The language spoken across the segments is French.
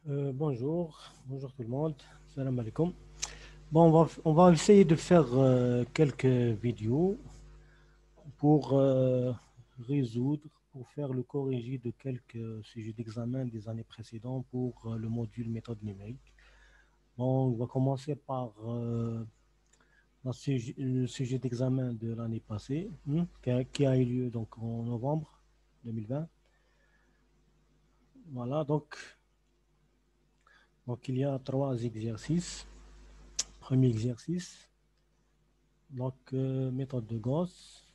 Bonjour tout le monde. Salam alaikum. Bon, on va essayer de faire quelques vidéos pour résoudre, pour faire le corrigé de quelques sujets d'examen des années précédentes pour le module méthode numérique. Bon, on va commencer par le sujet d'examen de l'année passée, qui a eu lieu donc en novembre 2020. Voilà, donc il y a trois exercices. Premier exercice. Donc, méthode de Gauss.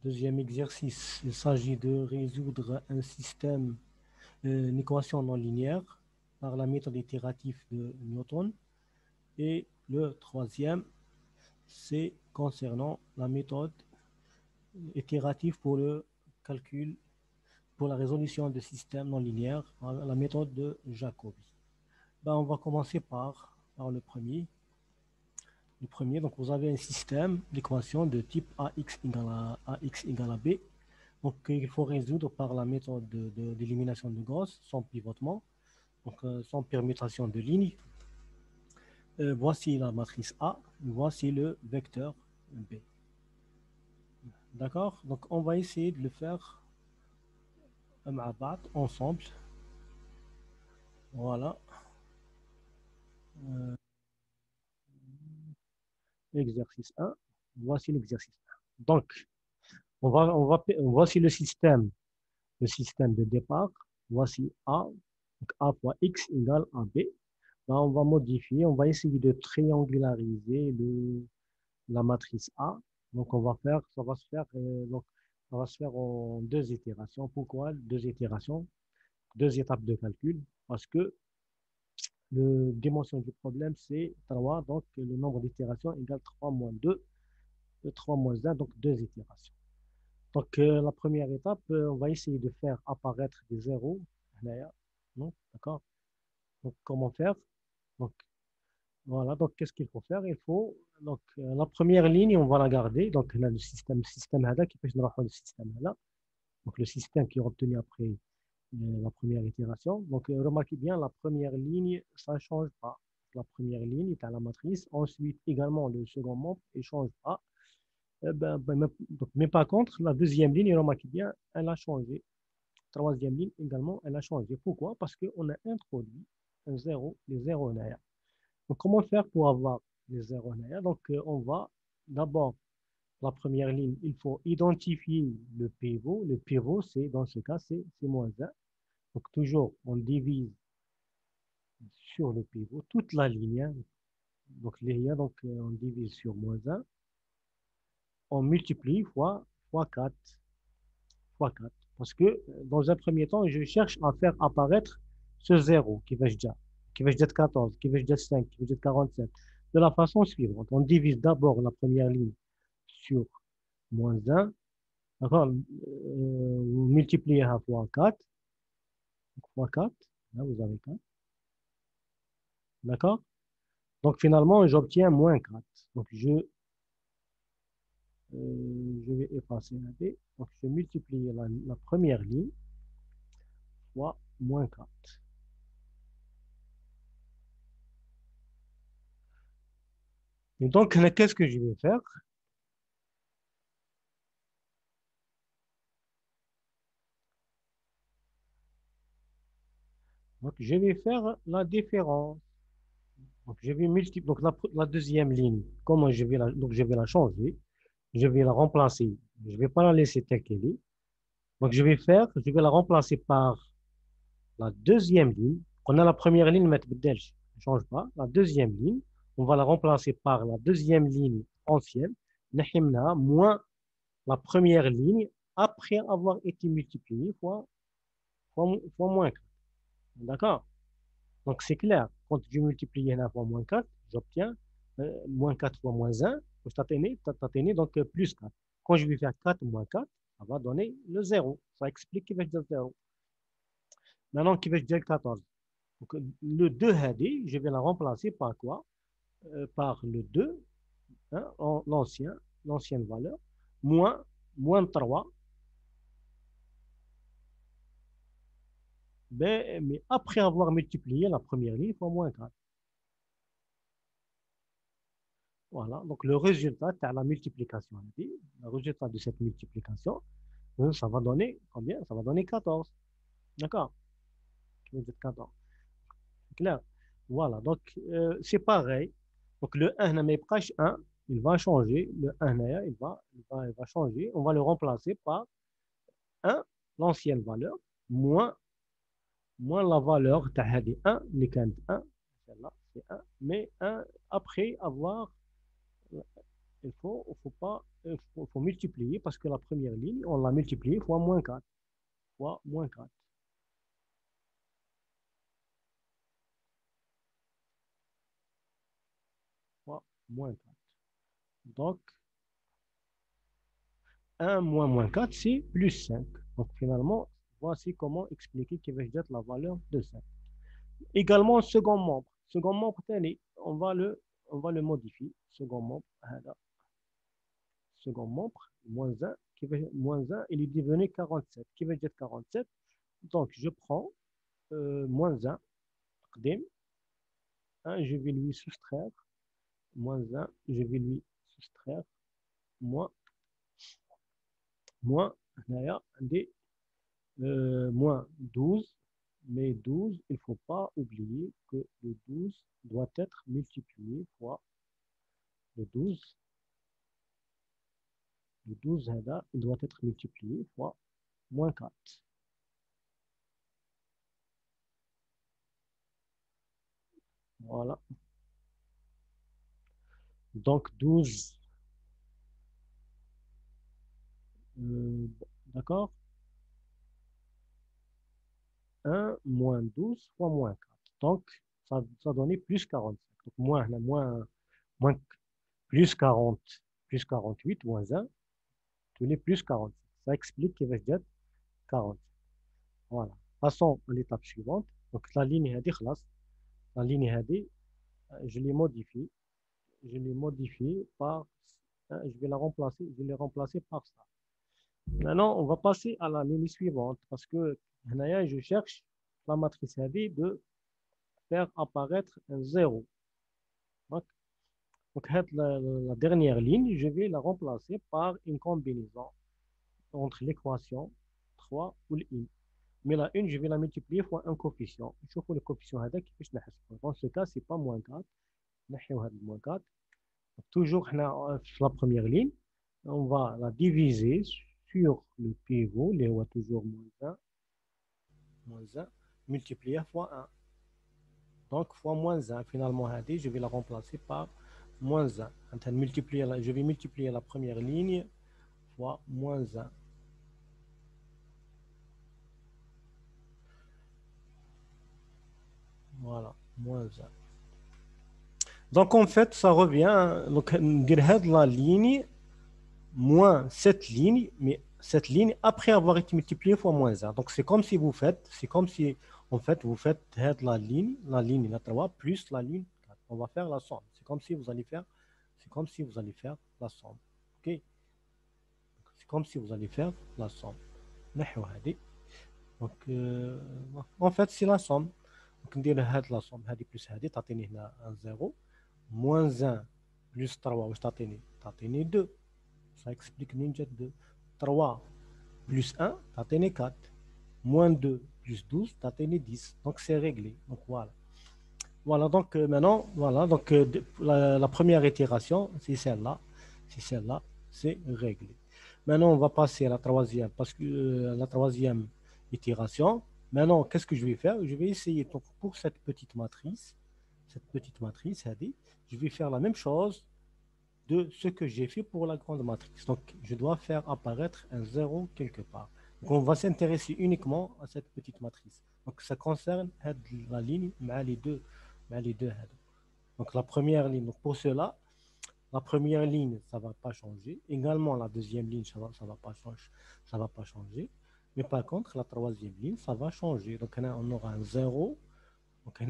Deuxième exercice, il s'agit de résoudre un système, une équation non linéaire par la méthode itérative de Newton. Et le troisième, c'est concernant la méthode itérative pour le calcul, pour la résolution de systèmes non linéaires, la méthode de Jacobi. Ben, on va commencer par le premier. Donc vous avez un système d'équation de type AX égale à B. Donc il faut résoudre par la méthode d'élimination de Gauss, sans pivotement, donc sans permutation de lignes. Voici la matrice A, voici le vecteur B. D'accord? Donc on va essayer de le faire ensemble. Voilà. Euh, Exercice 1. Voici l'exercice 1. Donc, voici le système de départ. Voici A. Donc A fois X égale AB. Là, on va modifier, on va essayer de triangulariser la matrice A. Donc, ça va se faire en deux itérations. Pourquoi deux itérations? Deux étapes de calcul. Parce que la dimension du problème, c'est 3. Donc, le nombre d'itérations égale 3 moins 2. 3 moins 1, donc deux itérations. Donc, la première étape, on va essayer de faire apparaître des zéros. Non, d'accord? Donc, comment faire? Donc, voilà, donc qu'est-ce qu'il faut faire? La première ligne, on va la garder. Donc, là, le système هذا, كيفاش نروحوا للسيستم هذا. Donc, le système qui est obtenu après la première itération. Donc, remarquez bien, la première ligne, ça ne change pas. La première ligne est à la matrice. Ensuite, également, le second membre, il ne change pas. Mais par contre, la deuxième ligne, remarquez bien, elle a changé. Troisième ligne également, elle a changé. Pourquoi? Parce qu'on a introduit un zéro, les zéros derrière. Donc, comment faire pour avoir les zéros derrière? Donc, on va d'abord, la première ligne, il faut identifier le pivot. Le pivot, c'est dans ce cas, c'est moins 1. Donc, toujours, on divise sur le pivot toute la ligne, hein. Donc, donc on divise sur moins 1. On multiplie fois 4. Fois 4. Parce que dans un premier temps, je cherche à faire apparaître ce zéro qui va être 14, qui va être 5, qui va être 47. De la façon suivante, on divise d'abord la première ligne sur moins 1. D'accord? Vous multipliez à fois 4. Fois 4. Là, vous avez 4. D'accord? Donc finalement, j'obtiens moins 4. Donc je vais effacer la B. Donc je multiplie la première ligne fois moins 4. Et donc, qu'est-ce que je vais faire? Donc, je vais faire la différence. Donc, je vais multiplier. Donc, la deuxième ligne, comment je vais la changer. Je vais la remplacer. Je ne vais pas la laisser telle qu'elle est. Donc, je vais la remplacer par la deuxième ligne. On a la première ligne, mais ne change pas. La deuxième ligne, on va la remplacer par la deuxième ligne ancienne, moins la première ligne après avoir été multipliée fois moins 4. D'accord? Donc, c'est clair. Quand je multiplie 1 fois moins 4, j'obtiens moins 4 fois moins 1. Donc plus 4. Quand je vais faire 4 moins 4, ça va donner le 0. Ça explique qui va dire 0. Maintenant, qui va dire 14. Donc, le 2 hadi, je vais la remplacer par quoi? Par le 2, hein, l'ancienne valeur, moins 3, Mais après avoir multiplié la première ligne fois moins 4. Voilà, donc le résultat, tu as la multiplication. Le résultat de cette multiplication, ça va donner combien? Ça va donner 14. D'accord? Ça veut dire 14. C'est clair? Voilà, donc c'est pareil. Donc le 1 n'a pas 1, il va changer. Le 1 il va changer. On va le remplacer par 1, l'ancienne valeur, moins, moins la valeur de 1, les 1, celle-là, c'est 1, mais 1 après avoir faut pas, faut multiplier parce que la première ligne, on l'a multipliée fois moins 4. Fois moins 4. Fois moins 4. Donc, 1 moins moins 4, c'est plus 5. Donc, finalement, voici comment expliquer qui va être la valeur de 5. Également, second membre. Second membre, on va le modifier. Second membre, second membre, moins 1, moins 1, il est devenu 47. Qui veut dire 47? Donc, je prends moins 1, je vais lui soustraire, moins 1, je vais lui soustraire, moins, moins, des, moins 12, mais 12, il ne faut pas oublier que le 12 doit être multiplié fois le 12. Le 12, il doit être multiplié fois moins 4. Voilà. Donc 12, d'accord? 1 moins 12 fois moins 4. Donc, ça donnait plus 45. Donc, moins plus 40, plus 48, moins 1, donner plus 45. Ça explique qu'il va dire 40. Voilà. Passons à l'étape suivante. Donc, la ligne هذه خلاص. La ligne هذه, je l'ai modifiée. Je l'ai modifiée par, je vais la remplacer, je l'ai remplacée par ça. Maintenant, on va passer à la ligne suivante parce que je cherche la matrice هذه de faire apparaître un 0. Donc, la dernière ligne, je vais la remplacer par une combinaison entre l'équation 3 ou l'in. Mais la 1, je vais la multiplier fois un coefficient. Je trouve le coefficient كيفاش نحسبه. Dans ce cas, c'est pas moins 4. نحيو هذا moins 4. Toujours la première ligne, on va la diviser sur le pivot, les هو toujours moins 1, multiplié fois 1. Donc, fois moins 1, finalement, je vais la remplacer par moins 1. Je vais multiplier la première ligne fois moins 1. Voilà, moins 1. Donc, en fait, ça revient. Donc, la ligne moins cette ligne, mais cette ligne après avoir été multipliée fois moins 1. Donc, c'est comme si, en fait, vous faites la ligne la 3 plus la ligne 4. On va faire la somme. C'est comme si vous allez faire la somme. OK? C'est comme si vous allez faire la somme. Donc, en fait, c'est la somme. Donc, on dirait la somme. Plus تعطيني هنا 0. Moins 1 plus 3, واش تعطيني 2. Ça explique Ninja 2. 3 plus 1, تعطيني 4. Moins 2 plus 12, تعطيني 10. Donc, c'est réglé. Donc, voilà. Voilà, donc maintenant, voilà, donc la première itération, c'est celle-là. C'est celle-là, c'est réglé. Maintenant, on va passer à la troisième, parce que la troisième itération. Maintenant, qu'est-ce que je vais faire? Je vais essayer, donc, pour cette petite matrice, je vais faire la même chose de ce que j'ai fait pour la grande matrice. Donc, je dois faire apparaître un 0 quelque part. Donc, on va s'intéresser uniquement à cette petite matrice. Donc, ça concerne la ligne, mais les deux. Donc, la première ligne. Donc, pour cela, la première ligne, ça ne va pas changer. Également, la deuxième ligne, ça va pas changer. Ça va pas changer. Mais par contre, la troisième ligne, ça va changer. Donc, on aura un 0. Donc,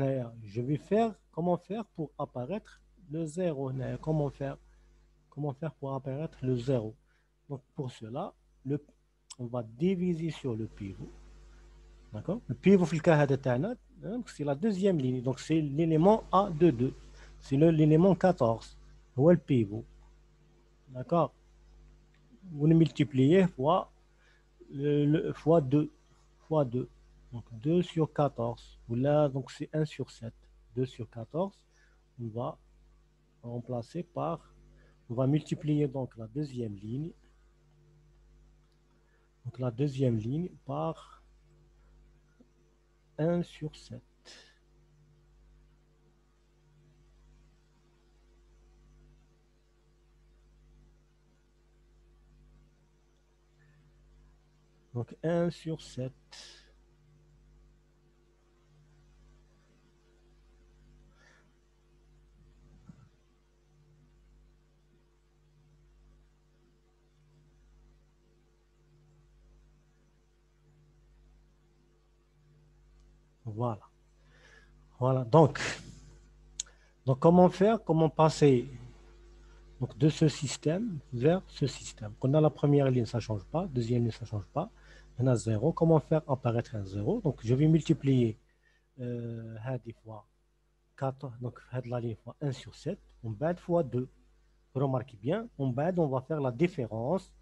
je vais faire, comment faire pour apparaître le 0. Comment faire pour apparaître le 0. Donc, pour cela, on va diviser sur le pivot. D'accord? Le pivot في الكا هذا تاعنا, c'est la deuxième ligne. Donc, c'est l'élément A22. C'est l'élément 14. هو le pivot. D'accord? Vous le multipliez fois 2. Fois 2. Donc, 2 sur 14. Là, donc, c'est 1 sur 7. 2 sur 14. On va remplacer par... On va multiplier donc la deuxième ligne. Donc, la deuxième ligne par 1 sur 7. Donc 1 sur 7. Voilà. Voilà. Donc comment faire? Comment passer donc, de ce système vers ce système? Quand on a la première ligne, ça ne change pas. Deuxième ligne, ça ne change pas. On a 0. Comment faire apparaître un 0? Donc je vais multiplier des fois 4. Donc la ligne fois 1 sur 7. On bat fois 2. Remarquez bien, on va faire la différence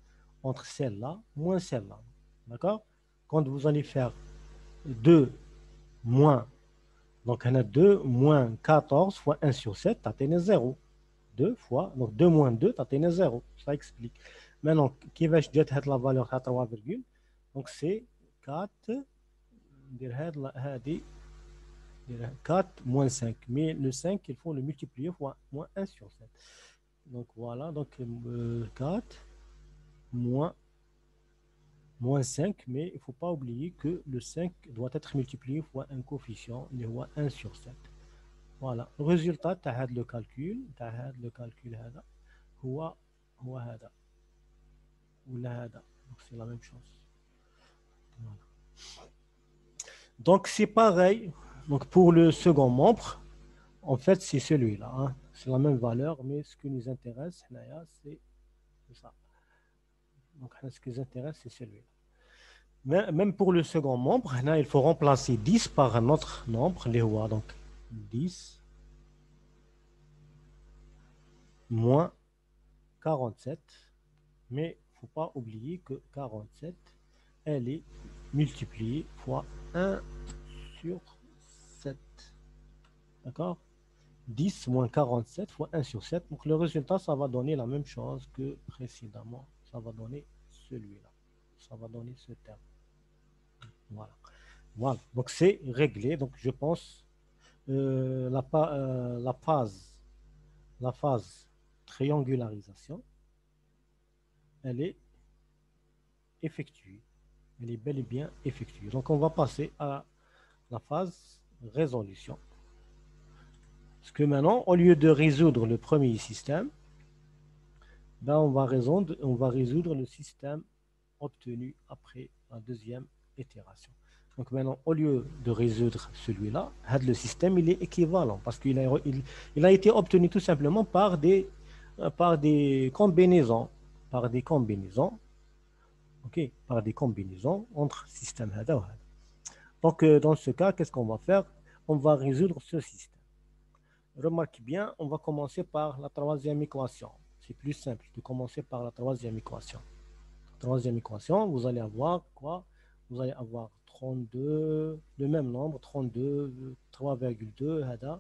entre celle-là moins celle-là. D'accord? Quand vous allez faire 2 moins, donc on a 2 moins 14 fois 1 sur 7, tu atteins 0. 2 fois, donc 2 moins 2, tu atteins 0. Ça explique. Maintenant, qui va dire la valeur à 3, donc c'est 4, 4 moins 5. Mais le 5, il faut le multiplier fois moins 1 sur 7. Donc voilà, donc 4 moins 5, mais il ne faut pas oublier que le 5 doit être multiplié fois un coefficient, il est 1 sur 7. Voilà, le résultat, tu as le calcul, هذا هو هذا ولا هذا. Donc c'est la même chose. Voilà. Donc c'est pareil. Donc pour le second membre, en fait c'est celui-là. Hein. C'est la même valeur, mais ce qui nous intéresse, c'est ça. Donc ce qui nous intéresse, c'est celui-là. Même pour le second membre, là, il faut remplacer 10 par un autre nombre, les rois. Donc 10 moins 47. Mais il ne faut pas oublier que 47, elle est multipliée fois 1 sur 7. D'accord? 10 moins 47 fois 1 sur 7. Donc le résultat, ça va donner la même chose que précédemment. Ça va donner celui-là. Ça va donner ce terme. Voilà. Voilà. Donc c'est réglé. Donc je pense la phase triangularisation, elle est effectuée. Elle est bel et bien effectuée. Donc on va passer à la phase résolution. Parce que maintenant, au lieu de résoudre le premier système, ben on va résoudre le système obtenu après la deuxième itération. Donc maintenant, au lieu de résoudre celui-là, le système il est équivalent parce qu'il a été obtenu tout simplement par des combinaisons. Par des combinaisons. OK, par des combinaisons entre système هذا وهذا. Donc dans ce cas, qu'est-ce qu'on va faire? On va résoudre ce système. Remarquez bien, on va commencer par la troisième équation. C'est plus simple de commencer par la troisième équation. Troisième équation, vous allez avoir quoi? Vous allez avoir 32, le même nombre, 32, 3,2,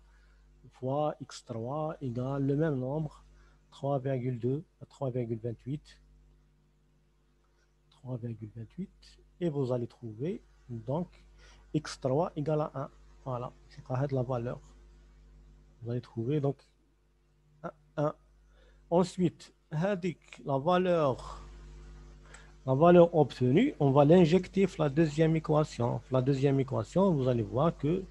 fois x3 égale le même nombre, 3,2 à 3,28. 3,28. Et vous allez trouver donc x3 égale à 1. Voilà, c'est la valeur. Vous allez trouver donc 1. Ensuite, la valeur obtenue, on va l'injecter dans la deuxième équation. La deuxième équation, vous allez voir que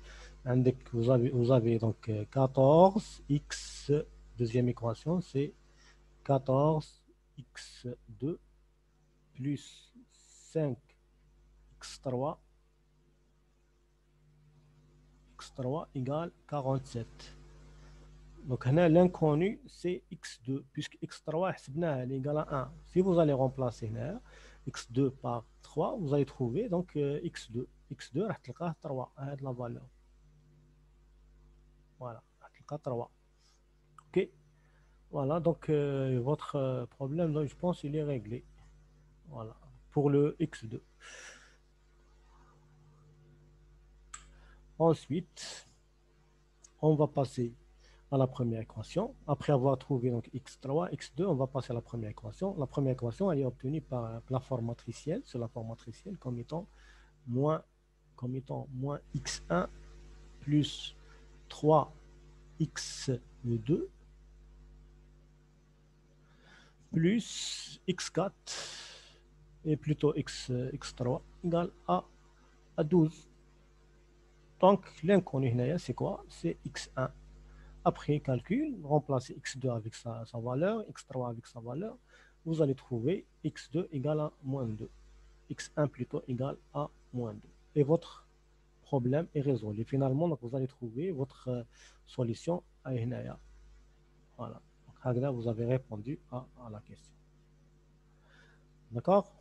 vous avez donc 14x, deuxième équation, c'est 14x2 plus 5x3 égale 47. Donc l'inconnu, c'est x2, puisque x3 est égal à 1. Si vous allez remplacer là, x2 par 3, vous allez trouver donc x2. x2, راح تلقاه 3, هاد la valeur. Voilà, راح تلقاه 3. OK. Voilà, donc votre problème, donc, je pense, il est réglé. Voilà, pour le x2. Ensuite, on va passer à la première équation. Après avoir trouvé donc x3, x2, on va passer à la première équation. La première équation, elle est obtenue par la forme matricielle, sur la forme matricielle, comme étant moins x1 plus 3x2 plus x4 et plutôt x3 égale à 12. Donc, l'inconnu, c'est quoi? C'est x1. Après calcul, remplacez x2 avec sa valeur, x3 avec sa valeur. Vous allez trouver x2 égale à moins 2. x1 plutôt égale à moins 2. Et votre problème est résolu. Finalement, donc, vous allez trouver votre solution à Hinaya. Voilà. Donc, là, vous avez répondu à la question. D'accord?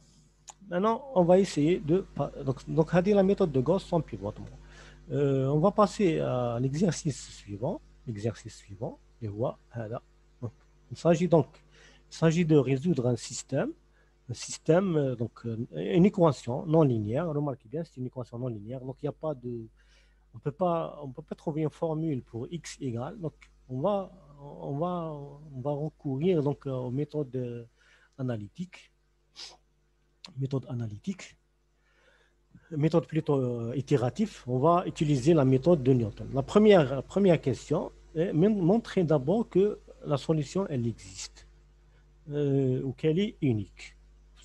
Maintenant, on va essayer de... Donc, la méthode de Gauss sans pivotement. On va passer à l'exercice suivant. L'exercice suivant. Et voilà. Donc, il s'agit de résoudre un système, une équation non linéaire. Remarquez bien, c'est une équation non linéaire. Donc, il n'y a pas de... On peut pas trouver une formule pour x égale. Donc, on va recourir donc, aux méthodes analytiques. Méthode plutôt itérative, on va utiliser la méthode de Newton. La première question est montrer d'abord que la solution, elle existe, ou qu'elle est unique.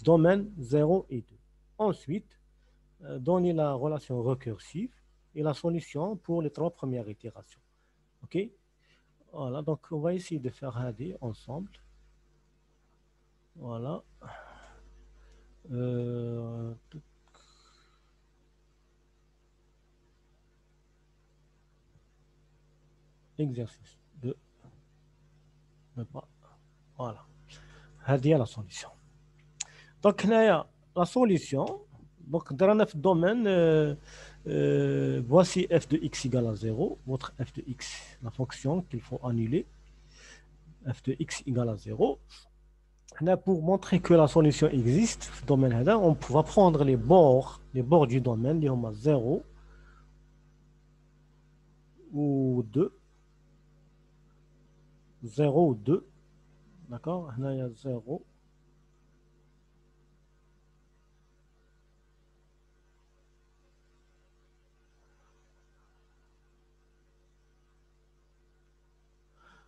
Domaine 0 et 2. Ensuite, donner la relation récursive et la solution pour les 3 premières itérations. OK? Voilà, donc on va essayer de faire un dé ensemble. Voilà. Exercice 2. Voilà. هذه la solution. Donc, la solution, donc dans le domaine, voici f de x égale à 0, votre f de x, la fonction qu'il faut annuler, f de x égale à 0. Là, pour montrer que la solution existe, domaine, on va prendre les bords du domaine, les 0 ou 2, 0 ou 2, d'accord? Là, il y a 0.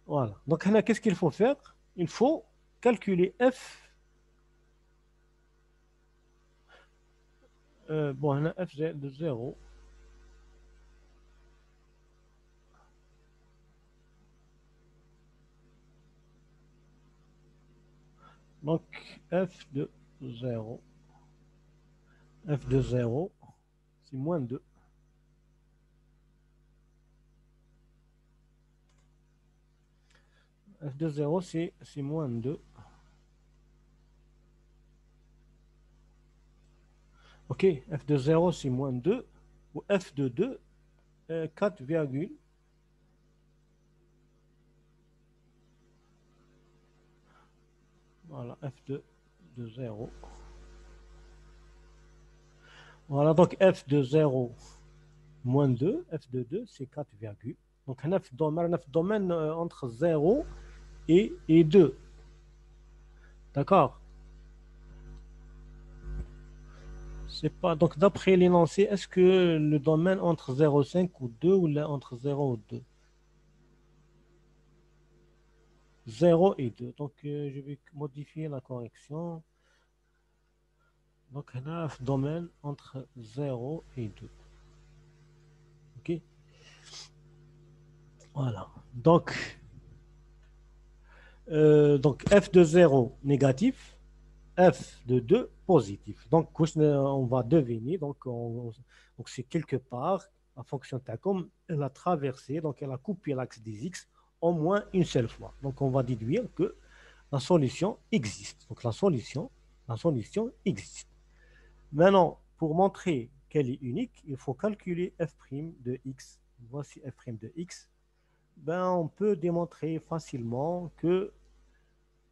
Voilà. Donc, qu'est-ce qu'il faut faire? Il faut calculer f. Bon, f de 0. Donc, f de 0. F de 0, c'est moins 2. F de 0, c'est moins 2. OK, f de 0, c'est moins 2. Ou f de 2, 4, voilà, f de 0. Voilà, donc f de 0, moins 2. F de 2, c'est 4, donc un f domaine entre 0 et 2. D'accord? C'est pas. Donc, d'après l'énoncé, est-ce que le domaine entre 0,5 ou 2 ou là, entre 0 ou 2? 0 et 2. Donc, je vais modifier la correction. Donc, on a un domaine entre 0 et 2. OK? Voilà. Donc, f de 0 négatif, f de 2 positif. Donc, on va deviner. Donc, c'est quelque part, la fonction TACOM, elle a traversé, donc elle a coupé l'axe des x au moins une seule fois. Donc, on va déduire que la solution existe. Donc, la solution existe. Maintenant, pour montrer qu'elle est unique, il faut calculer f' de x. Voici f' de x. Ben, on peut démontrer facilement que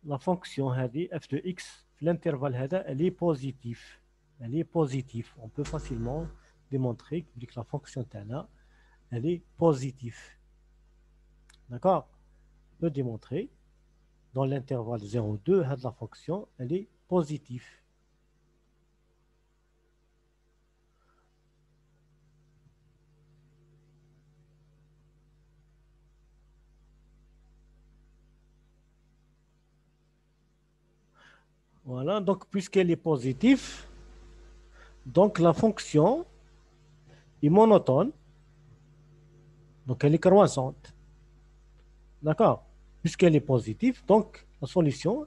la fonction f de x, l'intervalle elle est positive. Elle est positive. On peut facilement démontrer que la fonction tana, elle est positive. D'accord? On peut démontrer dans l'intervalle 0,2, la fonction, elle est positive. Voilà, donc puisqu'elle est positive, donc la fonction est monotone, donc elle est croissante. D'accord? Puisqu'elle est positive, donc la solution,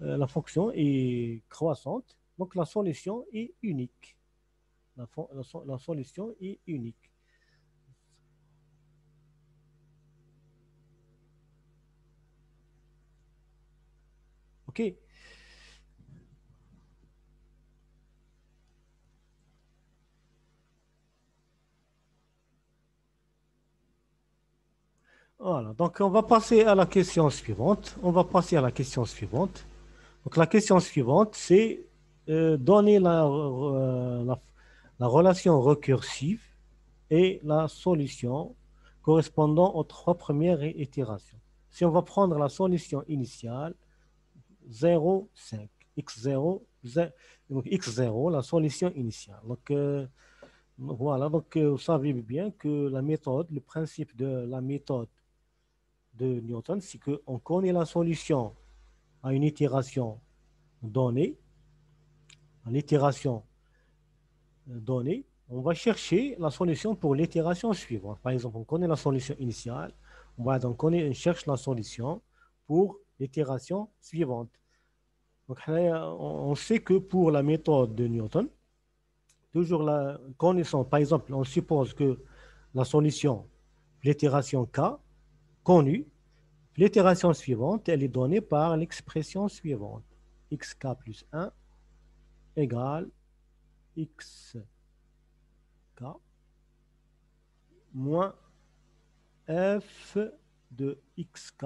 la fonction est croissante, donc la solution est unique. La solution est unique. OK? Voilà, donc on va passer à la question suivante. On va passer à la question suivante. Donc la question suivante, c'est donner la relation récursive et la solution correspondant aux trois premières itérations. Si on va prendre la solution initiale, 0, 5, x0, donc x0, la solution initiale. Donc voilà, donc vous savez bien que la méthode, le principe de la méthode de Newton, c'est qu'on connaît la solution à une itération donnée, à l'itération donnée, on va chercher la solution pour l'itération suivante. Par exemple, on connaît la solution initiale, on cherche la solution pour l'itération suivante. Donc, on sait que pour la méthode de Newton, toujours la connaissance, par exemple, on suppose que la solution, l'itération K, connue, l'itération suivante, elle est donnée par l'expression suivante. Xk plus 1 égale Xk moins f de Xk,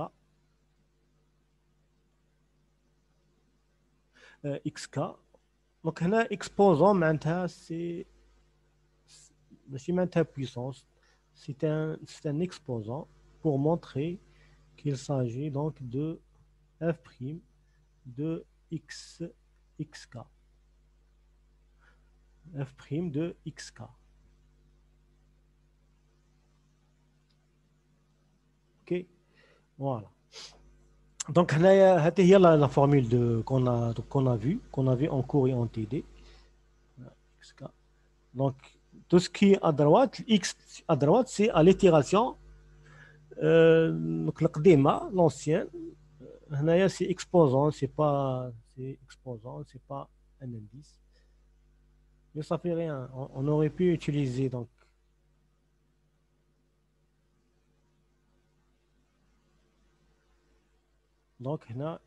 Xk. Donc, هنا exposant معناتها ماشي معناتها puissance, c'est un exposant pour montrer qu'il s'agit donc de f' de xk. f' de xk. Ok, voilà. Donc, هذه هي la formule qu'on a vu en cours et en TD. XK. Donc, tout ce qui est à droite, x à droite, c'est à l'itération. Donc, l'ancienne, c'est exposant, c'est exposant, c'est pas un indice. Mais ça fait rien. On aurait pu utiliser donc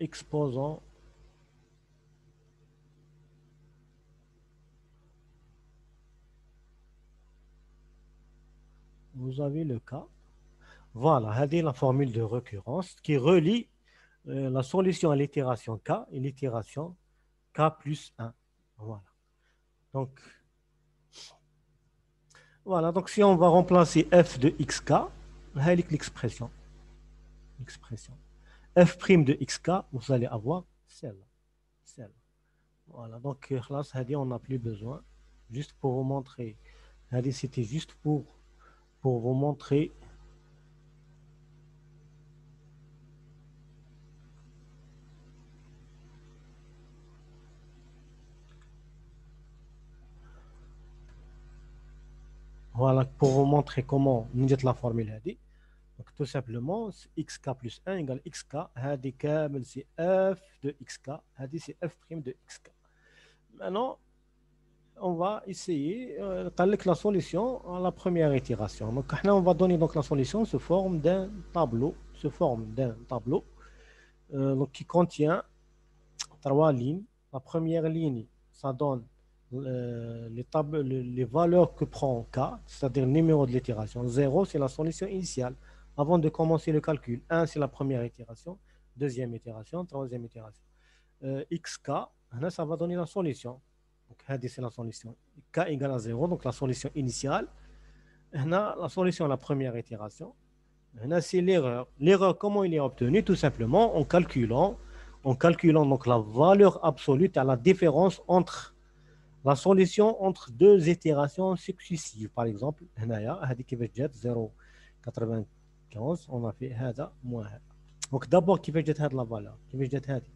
exposant. Vous avez le cas. Voilà, c'est la formule de récurrence qui relie la solution à l'itération K et l'itération K plus 1. Voilà. Donc, voilà. Donc, si on va remplacer f de xk, l'expression. L'expression. F' de xk, vous allez avoir celle-là. Celle. Voilà. Donc, là, on n'a plus besoin. Juste pour vous montrer. C'était juste pour vous montrer. Voilà, pour vous montrer comment nous dit la formule. Donc, tout simplement, xk plus 1 égale xk. C'est f de xk. C'est f' de xk. Maintenant, on va essayer de la solution à la première itération. Donc, on va donner donc la solution sous forme d'un tableau, donc, qui contient trois lignes. La première ligne, ça donne les valeurs que prend K, c'est-à-dire le numéro de l'itération. 0, c'est la solution initiale avant de commencer le calcul. 1, c'est la première itération, deuxième itération, troisième itération. XK, là, ça va donner la solution. Donc, c'est la solution. K égale à 0, donc la solution initiale. Là, la solution à la première itération. Là, c'est l'erreur. L'erreur, comment il est obtenu? Tout simplement en calculant donc la valeur absolue à la différence entre la solution entre deux itérations successives. Par exemple, هذه 0,95 on a fait هذا moins هذا. Donc d'abord كيفاش جات هذه la valeur كيفاش جات هذه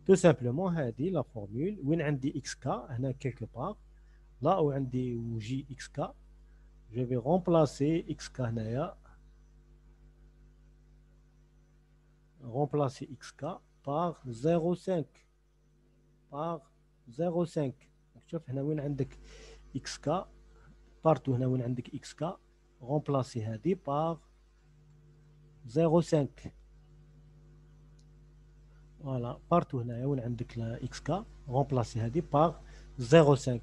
tout simplement هذه la formule وين عندي xk هنا quelque part là où عندي وجي xk je vais remplacer xk هنايا remplacer xk par 0,5 par 0,5 شوف هنا وين عندك xk partout هنا وين عندك xk remplacer هذه par 0,5 voilà partout هنا وين عندك xk remplacer هذه par 0,5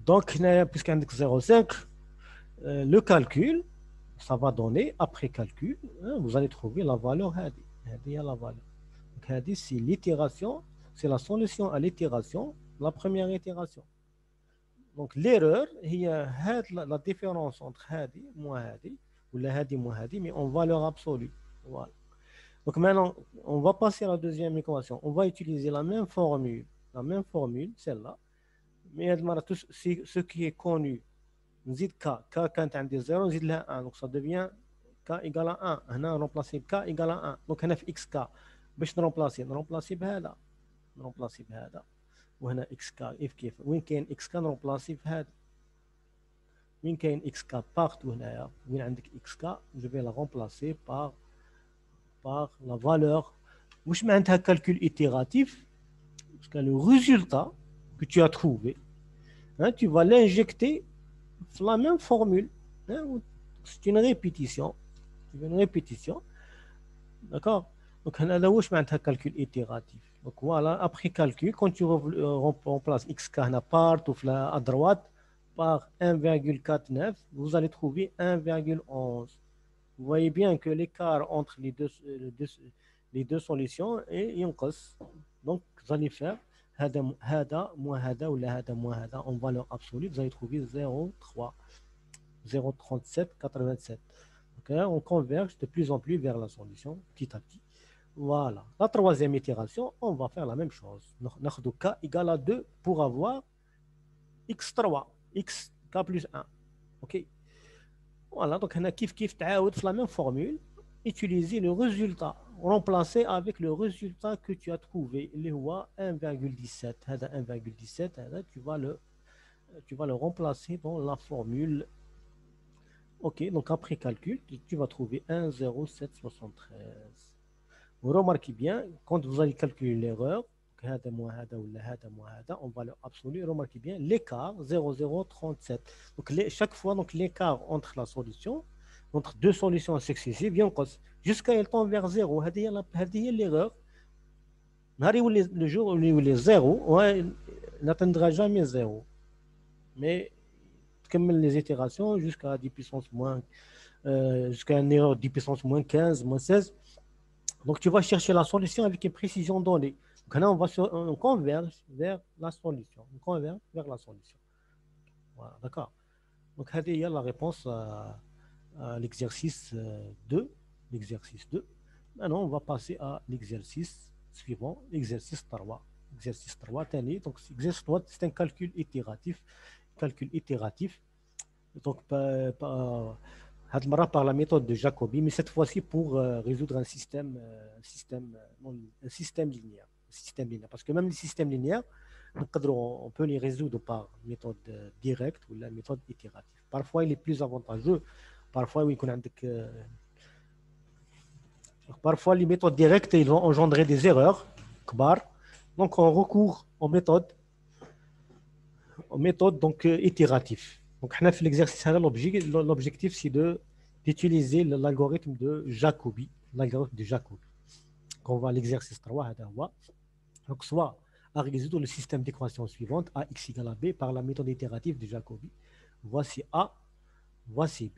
donc هنا puisque عندك 0,5 le calcul ça va donner après calcul vous allez trouver la valeur هذه هي la valeur donc هذه c'est l'itération c'est la solution à l'itération la première itération. Donc l'erreur هي la différence entre هذه moins هذه ولا هذه moins هذه mais en valeur absolue. Voilà. Donc maintenant on va passer à la deuxième équation. On va utiliser la même formule celle-là. Mais ce qui est connu نزيد k كانت عندي 0 نزيد لها 1 donc ça devient k égale à 1 هنا نرومبلاسي k égale à 1 donc هنا في xk باش نرومبلاسي بهذا وهنا اكس كا كيف وين كاين اكس كا نرومبلاسي في هذا وين كاين اكس كا بارتو هنايا وين عندك اكس كا جو في لا رومبلاسي بار لا فالور واش معناتها كالكول ايتيراتيف باسكو لو ريزولتا que tu as trouvé tu vas l'injecter dans la même formule c'est une répétition d'accord donc هذا واش معناتها كالكول ايتيراتيف donc voilà après calcul quand tu remplaces xk هنا partout à droite par 1,49 vous allez trouver 1,11 vous voyez bien que l'écart entre les deux solutions est ينقص donc vous allez faire هذا moins هذا ولا هذا moins هذا en valeur absolue vous allez trouver 0,3 0,3787 okay, on converge de plus en plus vers la solution petit à petit. Voilà. La troisième itération, on va faire la même chose. Nous k égale à 2 pour avoir x3, xk plus 1. OK. Voilà. Donc, on a kif تعاود la même formule. Utiliser le résultat. Remplacer avec le résultat que tu as trouvé. اللي هو 1,17. هذا 1,17. هذا tu vas le remplacer dans la formule. OK. Donc, après calcul, tu vas trouver 1,0773. Vous remarquez bien, quand vous allez calculer l'erreur, en valeur absolue, remarquez bien l'écart 0,037. Donc chaque fois, l'écart entre la solution, entre deux solutions successives, jusqu'à elle tombe vers 0. C'est l'erreur. Le jour où il est 0, n'atteindra jamais 0. Mais comme les itérations, jusqu'à 10 puissance moins, jusqu'à une erreur 10 puissance moins 15, moins 16. Donc, tu vas chercher la solution avec une précision donnée. Donc, là, on converge vers la solution. Voilà, d'accord. Donc, il y a la réponse à l'exercice 2. Maintenant, on va passer à l'exercice suivant, l'exercice 3. Exercice 3, donc, l'exercice 3, c'est un calcul itératif. Donc, par la méthode de Jacobi, mais cette fois-ci pour résoudre un système linéaire. Parce que même les systèmes linéaires, on peut les résoudre par méthode directe ou la méthode itérative. Parfois, il est plus avantageux. Parfois, parfois les méthodes directes, ils vont engendrer des erreurs. Donc, on recourt aux méthodes donc itératives. Donc, l'exercice, l'objectif, c'est d'utiliser l'algorithme de Jacobi. Qu'on va à l'exercice 3. Donc, soit à résoudre le système d'équation suivante, AX égale à B, par la méthode itérative de Jacobi. Voici A, voici B.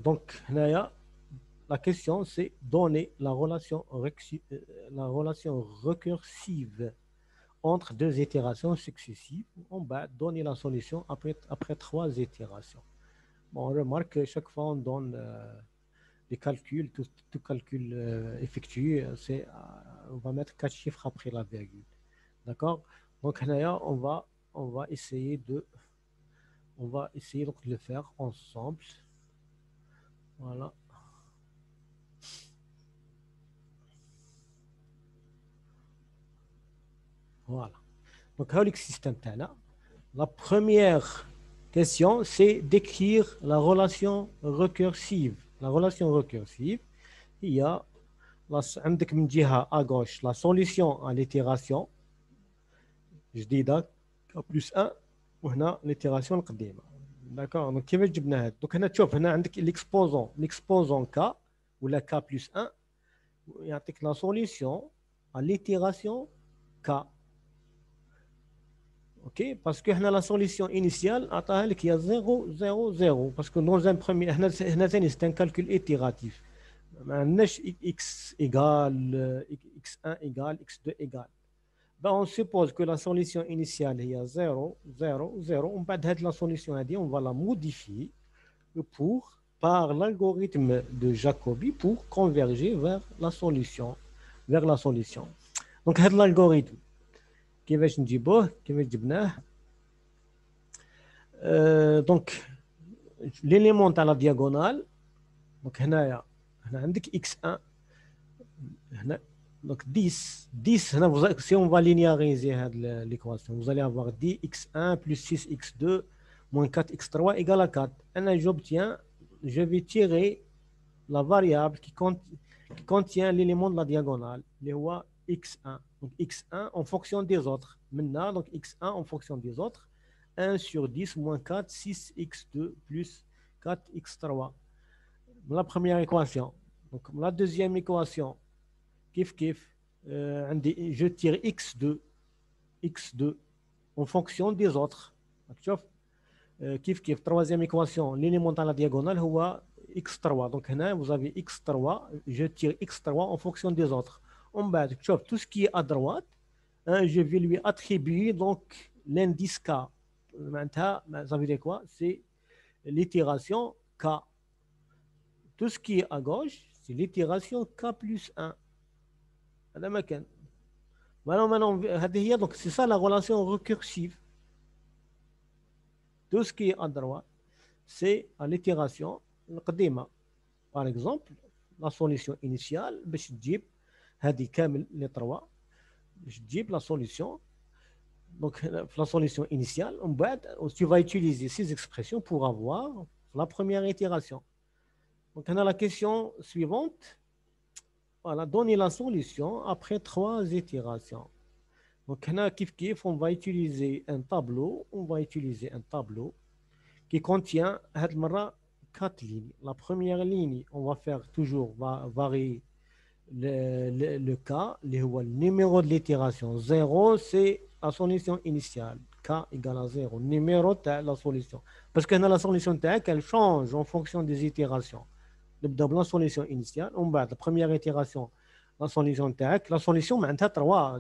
Donc, là, la question, c'est donner la relation récursive entre deux itérations successives. On va donner la solution après trois itérations. Bon, on remarque que chaque fois, on donne des calculs, tout calcul effectué, on va mettre 4 chiffres après la virgule. D'accord? Donc, là, on va essayer de le faire ensemble. Voilà. Voilà. Donc, le système là. La première question, c'est d'écrire la relation récursive. La relation récursive, il y a عندك من جهة à gauche la solution à l'itération جديدة k plus 1 وهنا l'itération القديمة. d'accord. donc كيفاش جبنا هاد دوك هنا تشوف هنا عندك l'exposant k ولا k plus 1 يعطيك la solution à l'itération k. ok parce que هنا la solution initiale عطاها لك هي 0 0 0 parce que dans un premier هنا ثاني c'est un calcul itératif ما عندناش x égale x1 égale x2 égale. Ben, on suppose que la solution initiale est 0 0 0. On va la solution on va la modifier par l'algorithme de Jacobi pour converger vers la solution. Donc, l'algorithme كيفاش نجيبوه كيفاش جبناه. donc l'élément à la diagonale. donc هنا عندك x1 هنا donc 10 si on va linéariser l'équation, vous allez avoir 10x1 plus 6x2 moins 4x3 égale à 4. Je vais tirer la variable qui contient l'élément de la diagonale, le x1. Donc x1 en fonction des autres. Maintenant, donc x1 en fonction des autres. 1 sur 10 moins 4, 6x2 plus 4x3. La première équation. Donc la deuxième équation, je tire x2 en fonction des autres. troisième équation, l'élément dans la diagonale est x3. Donc là, vous avez x3, je tire x3 en fonction des autres. En bas, tout ce qui est à droite, je vais lui attribuer donc l'indice k. Ça veut dire quoi? C'est l'itération k. Tout ce qui est à gauche, c'est l'itération k plus 1. Donc c'est ça la relation récursive. Tout ce qui est à droite, c'est à l'itération. Par exemple, la solution initiale, باش تجيب هذه كامل les trois, باش تجيب la solution. Donc la solution initiale, tu vas utiliser ces expressions pour avoir la première itération. Donc on a la question suivante. Voilà, donner la solution après trois itérations. Donc, on va utiliser un tableau. Qui contient 4 lignes. La première ligne, on va faire toujours varier le cas, le numéro de l'itération. 0, c'est la solution initiale. K égale à 0. Numéro de la solution. Parce que la solution elle change en fonction des itérations. La solution initiale, on va la première itération, la solution la solution معناتها 3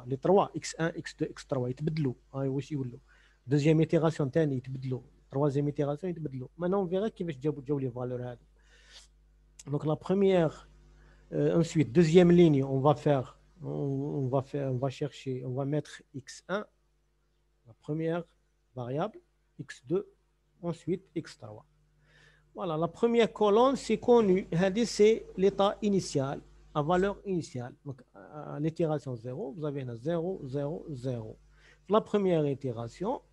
les 3 x1 x2 x3 يتبدلوا هاي واش يولوا. deuxième itération ثاني يتبدلوا, troisième itération يتبدلوا. Maintenant on verra كيفاش جاو les valeurs هذو. Donc la première ensuite deuxième ligne on va chercher, on va mettre x1 la première variable, x2 ensuite x3. Voilà, la première colonne, c'est connu. C'est l'état initial, à valeur initiale. Donc, à l'itération 0, vous avez 0, 0, 0. La première itération,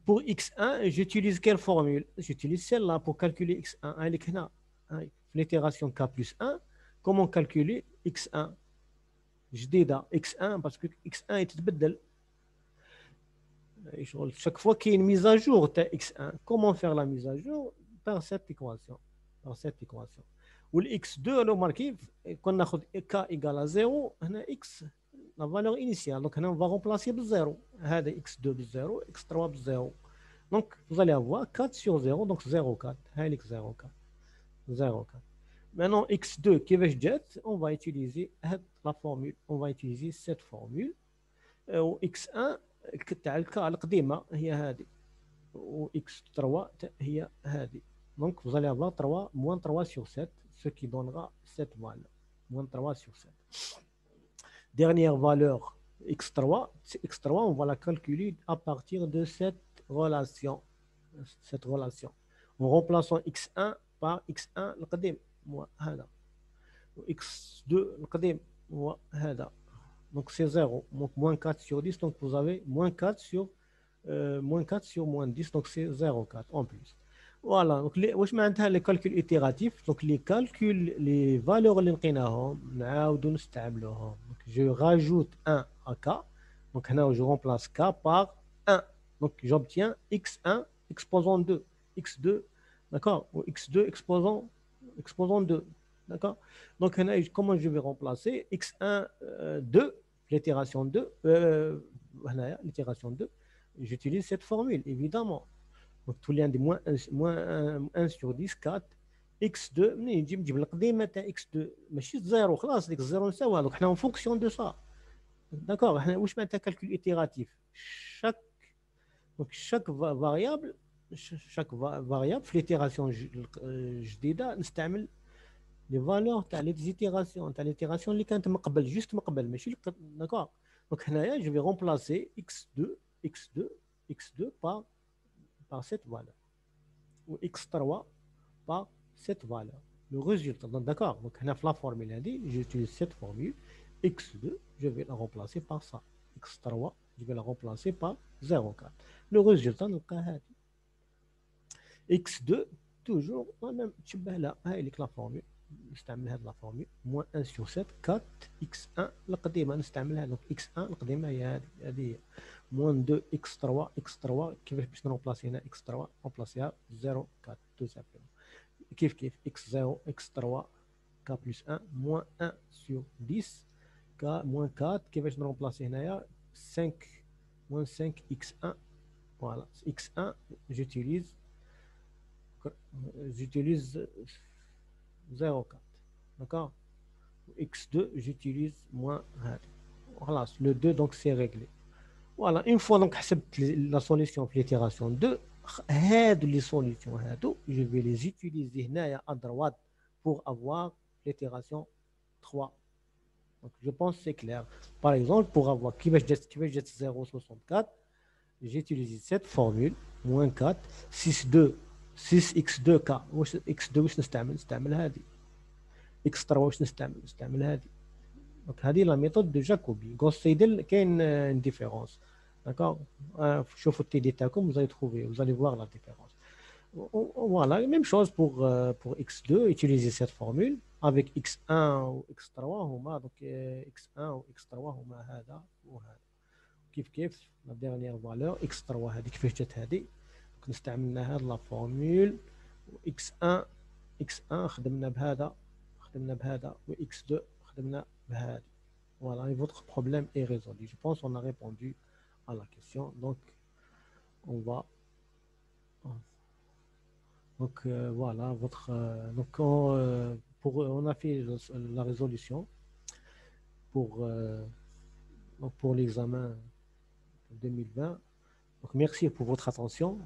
pour x1, j'utilise quelle formule? J'utilise celle-là pour calculer x1. L'itération k plus 1, comment calculer x1? Je dis x1 parce que x1 est تتبدل. Chaque fois qu'il y a une mise à jour de x1, comment faire la mise à jour? Par cette équation. Ou le x2, on a marqué qu'on a k égale à 0, on a x la valeur initiale. Donc, on va remplacer par 0. x2 par 0, x3 par 0. Donc, vous allez avoir 4 sur 0, donc 0,4. 0,4. 0,4. Maintenant, x2 qui va jet, on va utiliser la formule. On va utiliser cette formule. x1 تاع القديمه هي هذه و x3 هي هذه. Donc vous allez avoir 3 moins 3 sur 7, ce qui donnera cette valeur. Moins 3 sur 7. Dernière valeur x3, on va la calculer à partir de cette relation. En remplaçant x1 par x1 القديم هذا x2 القديم هذا. Donc c'est 0, donc moins 4 sur 10, donc vous avez moins 4 sur moins 10, donc c'est 0,4 en plus. Voilà, donc واش معناتها les calculs itératifs. Donc les calculs, les valeurs اللي لقيناهم نعاودوا نستعملوهم. Donc je rajoute 1 à k, donc هنا je remplace k par 1, donc j'obtiens x1 exposant 2, x2, d'accord, ou x2 exposant 2. D'accord. Donc, comment je vais remplacer x1, 2, l'itération 2, l'itération 2, j'utilise cette formule, évidemment. Donc, tout le monde moins 1 sur 10, 4, x2, نجيب القديمة تاع x2 ماشي 0 خلاص ديك 0 نساوها. Donc, en fonction de ça. D'accord. واش معناتها calcul itératif. chaque variable في l'itération جديدة نستعمل les valeurs تاع l'itération اللي كانت من قبل juste من قبل ماشي d'accord. Donc هنايا je vais remplacer x2 par cette valeur ou x3 par cette valeur, le résultat. D'accord. Donc هنا في la formule هذه j'utilise cette formule. x2 je vais la remplacer par ça, x3 je vais la remplacer par 0,4. le résultat نلقى هذه x2 toujours la même تشبه لها هاي لك la formule. نستعمل هذه لا فورمول موان 1 سور 7 4 اكس 1 القديمه نستعملها. دونك اكس 1 القديمه هي هذه هي موان 2 اكس 3 كيفاش باش نروبلاسي هنا اكس 3 نروبلاسيها 0 4 تو سامبلومون كيف اكس 0 اكس 3 ك بلس 1 موان 1 سور 10 ك موان 4 كيفاش نروبلاسي هنايا 5 موان 5 اكس 1 فوالا اكس 1 j'utilise 0,4. D'accord. x2 j'utilise moins. Voilà, le 2 donc c'est réglé. Voilà, une fois donc la solution pour l'itération 2, les solutions je vais les utiliser à droite pour avoir l'itération 3. Donc je pense que c'est clair. Par exemple, pour avoir qui va jet 0,64, j'ai utilisé cette formule moins 4 6x2k x2 واش نستعمل هذه x3 واش نستعمل هذه. دونك هذه لا ميثود دو جاكوبي غوس سيدل كاين ديفيرونس. داكور. شوفوا التيدي تاعكم vous allez trouver, vous allez voir la différence. Voilà, même chose pour x2, utiliser cette formule avec x1 ou x3 هما donc x1 ou x3 هما هذا وهذا كيف la dernière valeur x3 هذه كيفاش جات هذه نستعملنا هاد لا فورمول x1 خدمنا بهذا و x2 خدمنا بهذا. Voilà, et votre problème est résolu. Je pense qu'on a répondu à la question. Donc on va voilà donc on a fait la résolution pour l'examen 2020. Donc merci pour votre attention.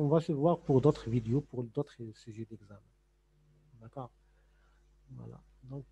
On va se voir pour d'autres vidéos, pour d'autres sujets d'examen. D'accord. Voilà. Donc,